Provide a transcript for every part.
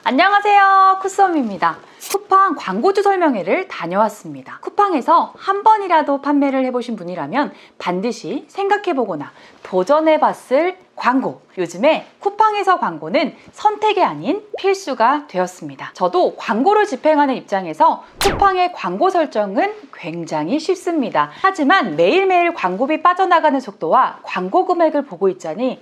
안녕하세요, 쿠썸입니다. 쿠팡 광고주 설명회를 다녀왔습니다. 쿠팡에서 한 번이라도 판매를 해보신 분이라면 반드시 생각해보거나 도전해봤을 광고. 요즘에 쿠팡에서 광고는 선택이 아닌 필수가 되었습니다. 저도 광고를 집행하는 입장에서 쿠팡의 광고 설정은 굉장히 쉽습니다. 하지만 매일매일 광고비 빠져나가는 속도와 광고 금액을 보고 있자니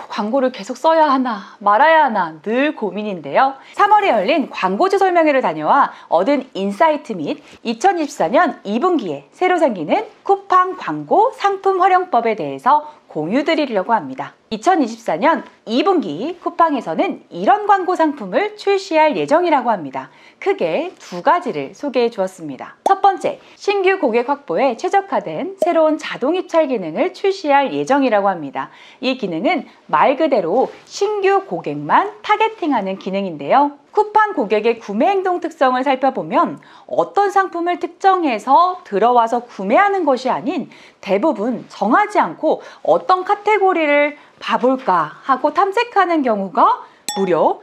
광고를 계속 써야 하나 말아야 하나 늘 고민인데요. 3월에 열린 광고주 설명회를 다녀와 얻은 인사이트 및 2024년 2분기에 새로 생기는 쿠팡 광고 상품 활용법에 대해서 공유드리려고 합니다. 2024년 2분기 쿠팡에서는 이런 광고 상품을 출시할 예정이라고 합니다. 크게 두 가지를 소개해 주었습니다. 첫 번째, 신규 고객 확보에 최적화된 새로운 자동 입찰 기능을 출시할 예정이라고 합니다. 이 기능은 말 그대로 신규 고객만 타겟팅하는 기능인데요. 쿠팡 고객의 구매 행동 특성을 살펴보면 어떤 상품을 특정해서 들어와서 구매하는 것이 아닌 대부분 정하지 않고 어떤 카테고리를 봐볼까 하고 탐색하는 경우가 무려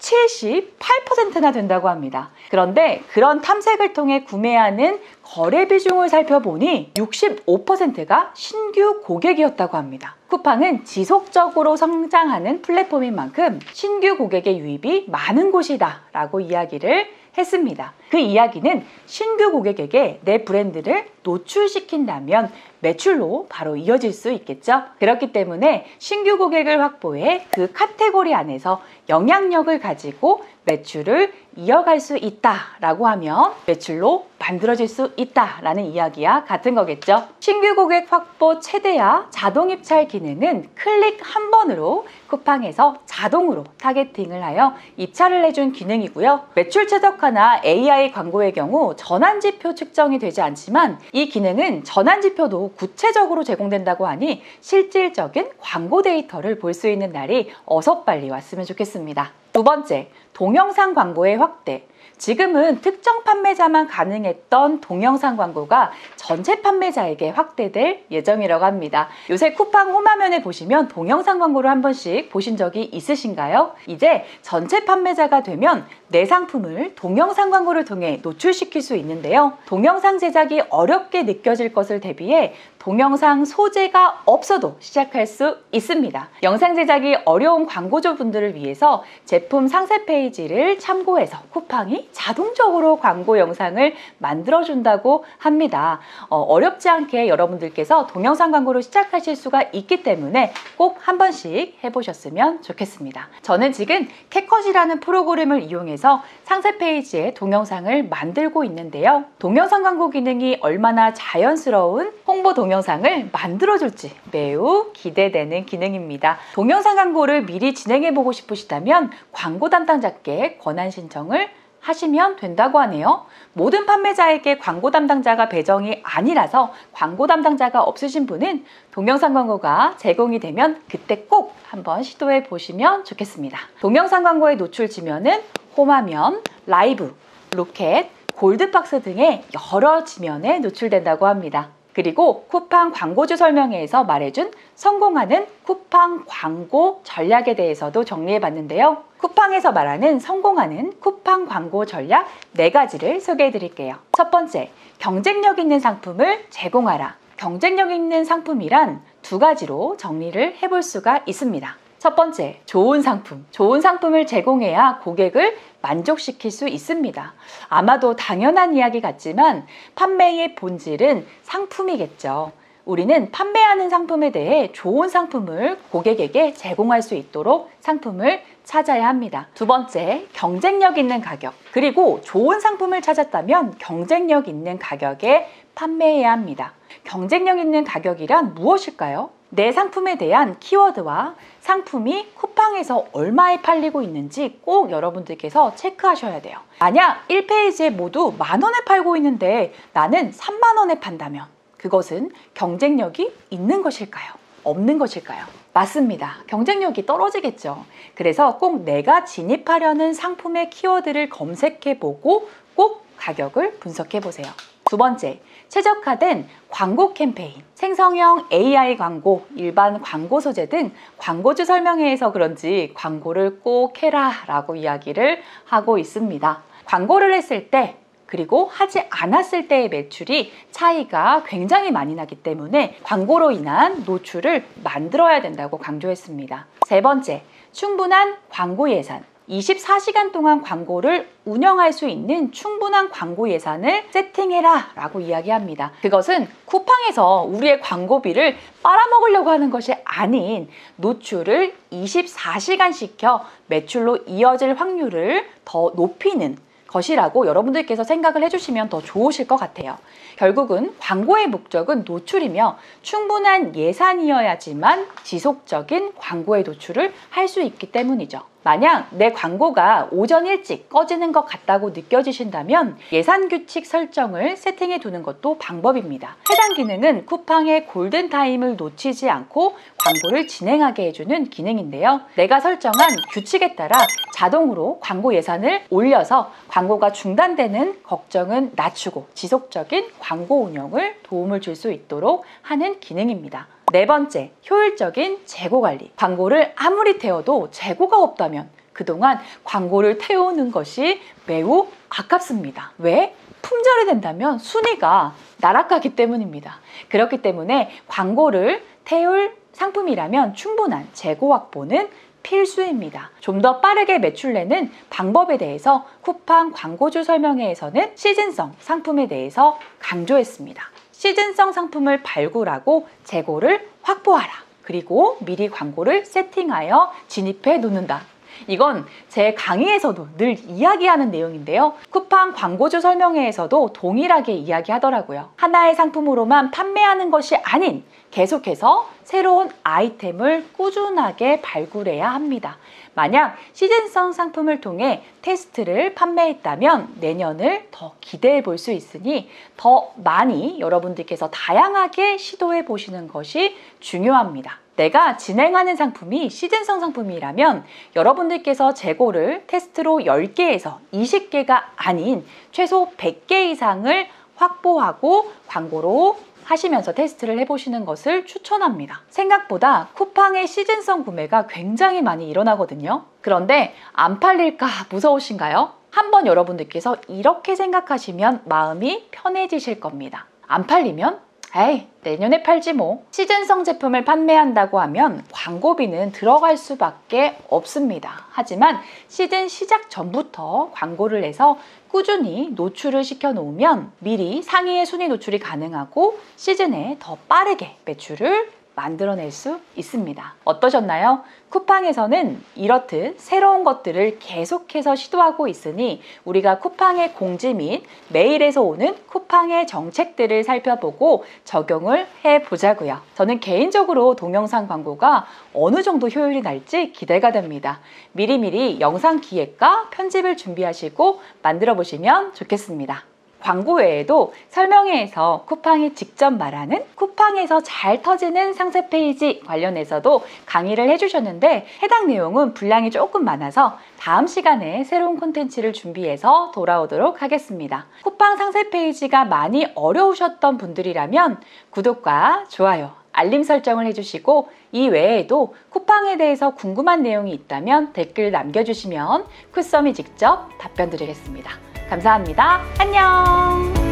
78%나 된다고 합니다. 그런데 그런 탐색을 통해 구매하는 거래 비중을 살펴보니 65%가 신규 고객이었다고 합니다. 쿠팡은 지속적으로 성장하는 플랫폼인 만큼 신규 고객의 유입이 많은 곳이다 라고 이야기를 했습니다. 그 이야기는 신규 고객에게 내 브랜드를 노출시킨다면 매출로 바로 이어질 수 있겠죠. 그렇기 때문에 신규 고객을 확보해 그 카테고리 안에서 영향력을 가지고 매출을 이어갈 수 있다라고 하면 매출로 만들어질 수 있다라는 이야기와 같은 거겠죠. 신규 고객 확보 최대화 자동 입찰 기능은 클릭 한 번으로 쿠팡에서 자동으로 타겟팅을 하여 입찰을 해준 기능이고요. 매출 최적화나 AI 광고의 경우 전환지표 측정이 되지 않지만 이 기능은 전환지표도 구체적으로 제공된다고 하니 실질적인 광고 데이터를 볼 수 있는 날이 어서 빨리 왔으면 좋겠습니다. 두 번째, 동영상 광고의 확대. 지금은 특정 판매자만 가능했던 동영상 광고가 전체 판매자에게 확대될 예정이라고 합니다. 요새 쿠팡 홈화면에 보시면 동영상 광고를 한 번씩 보신 적이 있으신가요? 이제 전체 판매자가 되면 내 상품을 동영상 광고를 통해 노출시킬 수 있는데요. 동영상 제작이 어렵게 느껴질 것을 대비해 동영상 소재가 없어도 시작할 수 있습니다. 영상 제작이 어려운 광고주분들을 위해서 제품 상세 페이지를 참고해서 쿠팡이 자동적으로 광고 영상을 만들어준다고 합니다. 어렵지 않게 여러분들께서 동영상 광고를 시작하실 수가 있기 때문에 꼭 한 번씩 해보셨으면 좋겠습니다. 저는 지금 캡컷이라는 프로그램을 이용해서 상세 페이지에 동영상을 만들고 있는데요. 동영상 광고 기능이 얼마나 자연스러운 홍보 동영상을 만들어줄지 매우 기대되는 기능입니다. 동영상 광고를 미리 진행해보고 싶으시다면 광고 담당자께 권한 신청을 하시면 된다고 하네요. 모든 판매자에게 광고 담당자가 배정이 아니라서 광고 담당자가 없으신 분은 동영상 광고가 제공이 되면 그때 꼭 한번 시도해 보시면 좋겠습니다. 동영상 광고의 노출 지면은 홈화면, 라이브, 로켓, 골드박스 등의 여러 지면에 노출된다고 합니다. 그리고 쿠팡 광고주 설명회에서 말해준 성공하는 쿠팡 광고 전략에 대해서도 정리해 봤는데요. 쿠팡에서 말하는 성공하는 쿠팡 광고 전략 4가지를 소개해 드릴게요. 첫 번째, 경쟁력 있는 상품을 제공하라. 경쟁력 있는 상품이란 2가지로 정리를 해볼 수가 있습니다. 첫 번째, 좋은 상품. 좋은 상품을 제공해야 고객을 만족시킬 수 있습니다. 아마도 당연한 이야기 같지만 판매의 본질은 상품이겠죠. 우리는 판매하는 상품에 대해 좋은 상품을 고객에게 제공할 수 있도록 상품을 찾아야 합니다. 두 번째, 경쟁력 있는 가격. 그리고 좋은 상품을 찾았다면 경쟁력 있는 가격에 판매해야 합니다. 경쟁력 있는 가격이란 무엇일까요? 내 상품에 대한 키워드와 상품이 쿠팡에서 얼마에 팔리고 있는지 꼭 여러분들께서 체크하셔야 돼요. 만약 1페이지에 모두 10,000원에 팔고 있는데 나는 30,000원에 판다면 그것은 경쟁력이 있는 것일까요? 없는 것일까요? 맞습니다. 경쟁력이 떨어지겠죠. 그래서 꼭 내가 진입하려는 상품의 키워드를 검색해보고 꼭 가격을 분석해보세요. 두 번째, 최적화된 광고 캠페인, 생성형 AI 광고, 일반 광고 소재 등 광고주 설명회에서 그런지 광고를 꼭 해라 라고 이야기를 하고 있습니다. 광고를 했을 때 그리고 하지 않았을 때의 매출이 차이가 굉장히 많이 나기 때문에 광고로 인한 노출을 만들어야 된다고 강조했습니다. 세 번째, 충분한 광고 예산. 24시간 동안 광고를 운영할 수 있는 충분한 광고 예산을 세팅해라 라고 이야기합니다. 그것은 쿠팡에서 우리의 광고비를 빨아먹으려고 하는 것이 아닌 노출을 24시간 시켜 매출로 이어질 확률을 더 높이는 것이라고 여러분들께서 생각을 해주시면 더 좋으실 것 같아요. 결국은 광고의 목적은 노출이며 충분한 예산이어야지만 지속적인 광고의 노출을 할 수 있기 때문이죠. 만약 내 광고가 오전 일찍 꺼지는 것 같다고 느껴지신다면 예산 규칙 설정을 세팅해 두는 것도 방법입니다. 해당 기능은 쿠팡의 골든타임을 놓치지 않고 광고를 진행하게 해주는 기능인데요. 내가 설정한 규칙에 따라 자동으로 광고 예산을 올려서 광고가 중단되는 걱정은 낮추고 지속적인 광고 운영을 도움을 줄 수 있도록 하는 기능입니다. 네 번째, 효율적인 재고 관리. 광고를 아무리 태워도 재고가 없다면 그동안 광고를 태우는 것이 매우 아깝습니다. 왜? 품절이 된다면 순위가 나락가기 때문입니다. 그렇기 때문에 광고를 태울 상품이라면 충분한 재고 확보는 필수입니다. 좀 더 빠르게 매출 내는 방법에 대해서 쿠팡 광고주 설명회에서는 시즌성 상품에 대해서 강조했습니다. 시즌성 상품을 발굴하고 재고를 확보하라. 그리고 미리 광고를 세팅하여 진입해 놓는다. 이건 제 강의에서도 늘 이야기하는 내용인데요. 쿠팡 광고주 설명회에서도 동일하게 이야기하더라고요. 하나의 상품으로만 판매하는 것이 아닌 계속해서 새로운 아이템을 꾸준하게 발굴해야 합니다. 만약 시즌성 상품을 통해 테스트를 판매했다면 내년을 더 기대해 볼 수 있으니 더 많이 여러분들께서 다양하게 시도해 보시는 것이 중요합니다. 내가 진행하는 상품이 시즌성 상품이라면 여러분들께서 재고를 테스트로 10개에서 20개가 아닌 최소 100개 이상을 확보하고 광고로 하시면서 테스트를 해보시는 것을 추천합니다. 생각보다 쿠팡의 시즌성 구매가 굉장히 많이 일어나거든요. 그런데 안 팔릴까 무서우신가요? 한번 여러분들께서 이렇게 생각하시면 마음이 편해지실 겁니다. 안 팔리면 에이, 내년에 팔지 뭐. 시즌성 제품을 판매한다고 하면 광고비는 들어갈 수밖에 없습니다. 하지만 시즌 시작 전부터 광고를 해서 꾸준히 노출을 시켜 놓으면 미리 상위의 순위 노출이 가능하고 시즌에 더 빠르게 매출을 만들어낼 수 있습니다. 어떠셨나요? 쿠팡에서는 이렇듯 새로운 것들을 계속해서 시도하고 있으니 우리가 쿠팡의 공지 및 메일에서 오는 쿠팡의 정책들을 살펴보고 적용을 해보자고요. 저는 개인적으로 동영상 광고가 어느 정도 효율이 날지 기대가 됩니다. 미리미리 영상 기획과 편집을 준비하시고 만들어 보시면 좋겠습니다. 광고 외에도 설명회에서 쿠팡이 직접 말하는 쿠팡에서 잘 터지는 상세 페이지 관련해서도 강의를 해주셨는데 해당 내용은 분량이 조금 많아서 다음 시간에 새로운 콘텐츠를 준비해서 돌아오도록 하겠습니다. 쿠팡 상세 페이지가 많이 어려우셨던 분들이라면 구독과 좋아요, 알림 설정을 해주시고 이 외에도 쿠팡에 대해서 궁금한 내용이 있다면 댓글 남겨주시면 쿠썸이 직접 답변 드리겠습니다. 감사합니다. 안녕!